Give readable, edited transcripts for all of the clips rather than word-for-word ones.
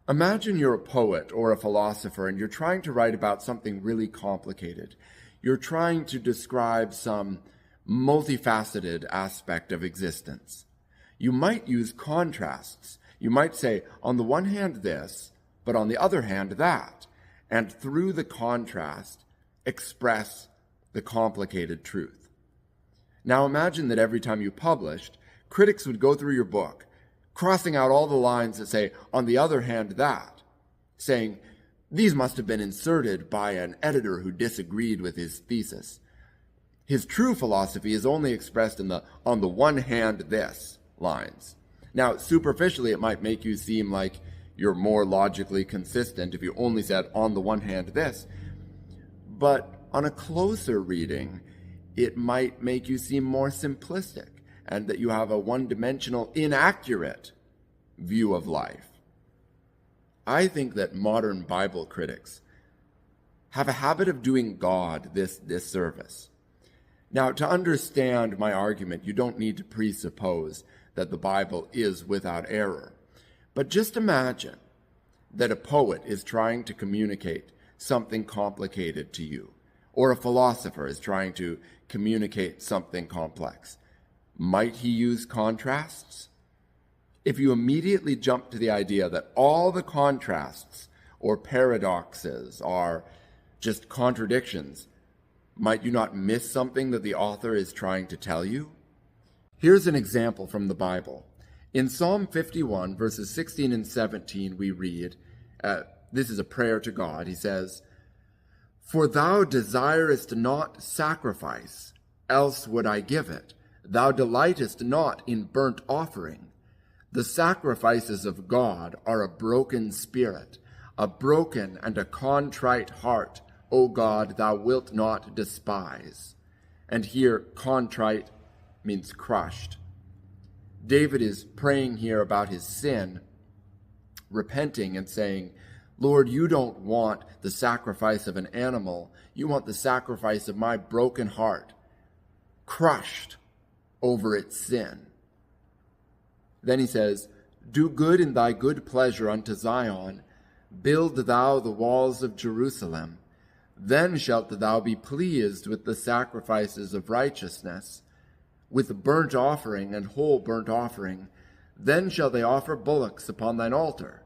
Imagine you're a poet or a philosopher and you're trying to write about something really complicated. You're trying to describe some multifaceted aspect of existence. You might use contrasts. You might say, on the one hand this, but on the other hand that, and through the contrast, express the complicated truth. Now imagine that every time you published, critics would go through your book, crossing out all the lines that say, on the other hand that, saying, these must have been inserted by an editor who disagreed with his thesis. His true philosophy is only expressed in the on the one hand this lines. Now, superficially, it might make you seem like you're more logically consistent if you only said on the one hand this. But on a closer reading, it might make you seem more simplistic and that you have a one-dimensional, inaccurate view of life. I think that modern Bible critics have a habit of doing God this disservice. Now, to understand my argument, you don't need to presuppose that the Bible is without error. But just imagine that a poet is trying to communicate something complicated to you, or a philosopher is trying to communicate something complex. Might he use contrasts? If you immediately jump to the idea that all the contrasts or paradoxes are just contradictions, might you not miss something that the author is trying to tell you? Here's an example from the Bible. In Psalm 51, verses 16 and 17, we read, this is a prayer to God. He says, "For thou desirest not sacrifice, else would I give it. Thou delightest not in burnt offering. The sacrifices of God are a broken spirit, a broken and a contrite heart, O God, thou wilt not despise." And here, contrite means crushed. David is praying here about his sin, repenting and saying, Lord, you don't want the sacrifice of an animal. You want the sacrifice of my broken heart, crushed over its sin. Then he says, "Do good in thy good pleasure unto Zion. Build thou the walls of Jerusalem. Then shalt thou be pleased with the sacrifices of righteousness, with burnt offering and whole burnt offering. Then shall they offer bullocks upon thine altar."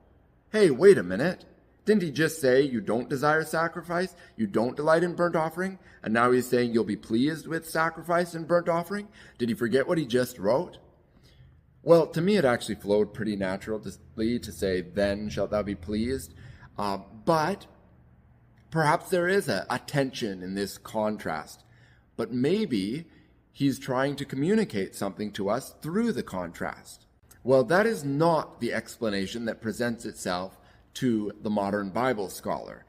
Hey, wait a minute. Didn't he just say you don't desire sacrifice? You don't delight in burnt offering? And now he's saying you'll be pleased with sacrifice and burnt offering? Did he forget what he just wrote? Well, to me it actually flowed pretty naturally to say, then shalt thou be pleased. But perhaps there is a tension in this contrast. But maybe he's trying to communicate something to us through the contrast. Well, that is not the explanation that presents itself to the modern Bible scholar,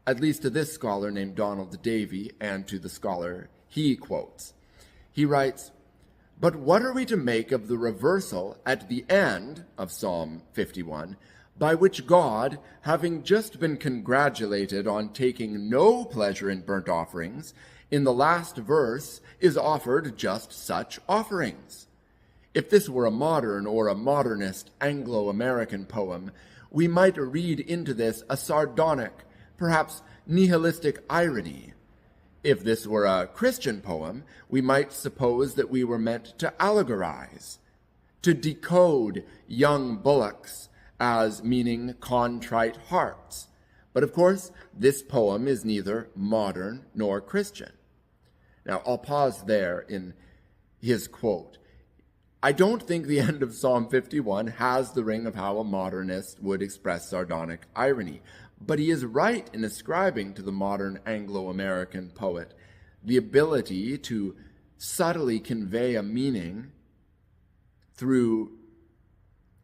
at least to this scholar named Donald Davy and to the scholar he quotes. He writes, "But what are we to make of the reversal at the end of Psalm 51, by which God, having just been congratulated on taking no pleasure in burnt offerings, in the last verse is offered just such offerings? If this were a modern or a modernist Anglo-American poem, we might read into this a sardonic, perhaps nihilistic irony. If this were a Christian poem, we might suppose that we were meant to allegorize, to decode young bullocks as meaning contrite hearts. But of course, this poem is neither modern nor Christian." Now, I'll pause there in his quote. I don't think the end of Psalm 51 has the ring of how a modernist would express sardonic irony, but he is right in ascribing to the modern Anglo-American poet the ability to subtly convey a meaning through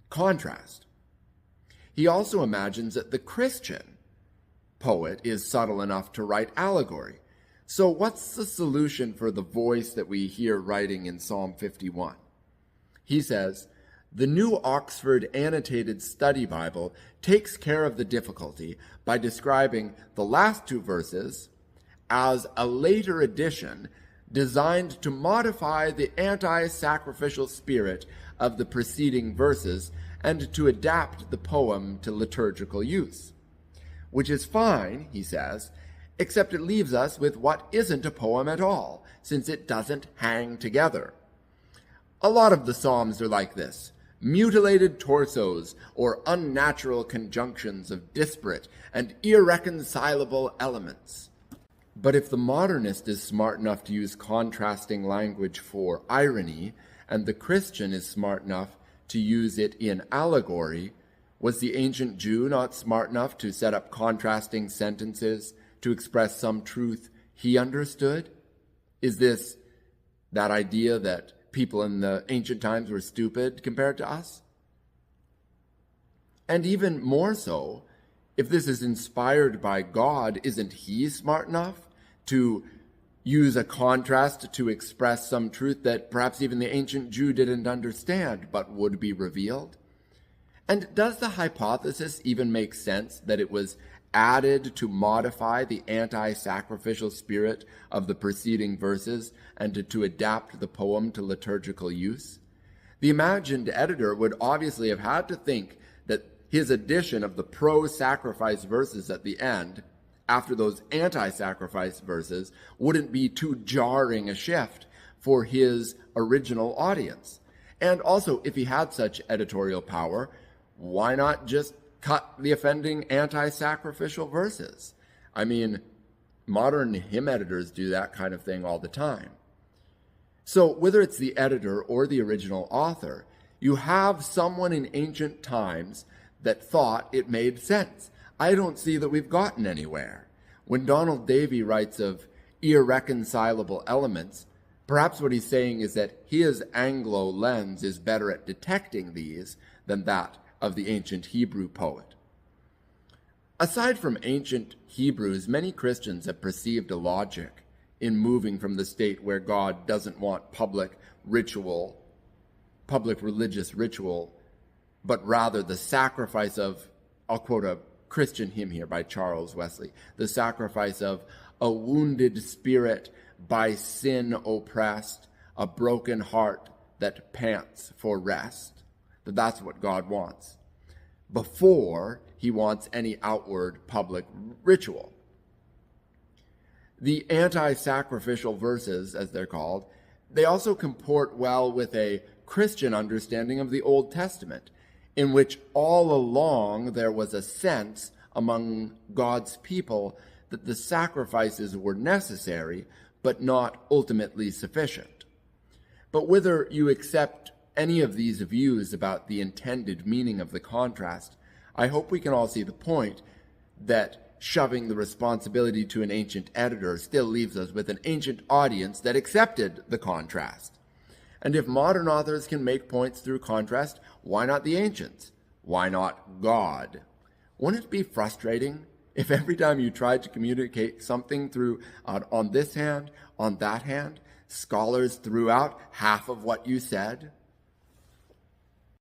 contrast. He also imagines that the Christian poet is subtle enough to write allegory. So what's the solution for the voice that we hear writing in Psalm 51? He says, "The New Oxford Annotated Study Bible takes care of the difficulty by describing the last two verses as a later addition designed to modify the anti-sacrificial spirit of the preceding verses and to adapt the poem to liturgical use. Which is fine, he says, except it leaves us with what isn't a poem at all, since it doesn't hang together. A lot of the Psalms are like this, mutilated torsos or unnatural conjunctions of disparate and irreconcilable elements. But if the modernist is smart enough to use contrasting language for irony, and the Christian is smart enough to use it in allegory, was the ancient Jew not smart enough to set up contrasting sentences to express some truth he understood? Is this that idea that people in the ancient times were stupid compared to us? And even more so, if this is inspired by God, isn't he smart enough to use a contrast to express some truth that perhaps even the ancient Jew didn't understand but would be revealed? And does the hypothesis even make sense that it was added to modify the anti-sacrificial spirit of the preceding verses and to adapt the poem to liturgical use? The imagined editor would obviously have had to think that his addition of the pro-sacrifice verses at the end, after those anti-sacrifice verses, wouldn't be too jarring a shift for his original audience. And also, if he had such editorial power, why not just cut the offending anti-sacrificial verses? I mean, modern hymn editors do that kind of thing all the time. So whether it's the editor or the original author, you have someone in ancient times that thought it made sense. I don't see that we've gotten anywhere. When Donald Davy writes of irreconcilable elements, perhaps what he's saying is that his Anglo lens is better at detecting these than that of the ancient Hebrew poet. Aside from ancient Hebrews, many Christians have perceived a logic in moving from the state where God doesn't want public religious ritual, but rather the sacrifice of, I'll quote a Christian hymn here by Charles Wesley, the sacrifice of a wounded spirit by sin oppressed, a broken heart that pants for rest. That that's what God wants, before he wants any outward public ritual. The anti-sacrificial verses, as they're called, they also comport well with a Christian understanding of the Old Testament, in which all along there was a sense among God's people that the sacrifices were necessary, but not ultimately sufficient. But whether you accept any of these views about the intended meaning of the contrast, I hope we can all see the point that shoving the responsibility to an ancient editor still leaves us with an ancient audience that accepted the contrast. And if modern authors can make points through contrast, why not the ancients? Why not God? Wouldn't it be frustrating if every time you tried to communicate something through on this hand, on that hand, scholars threw out half of what you said?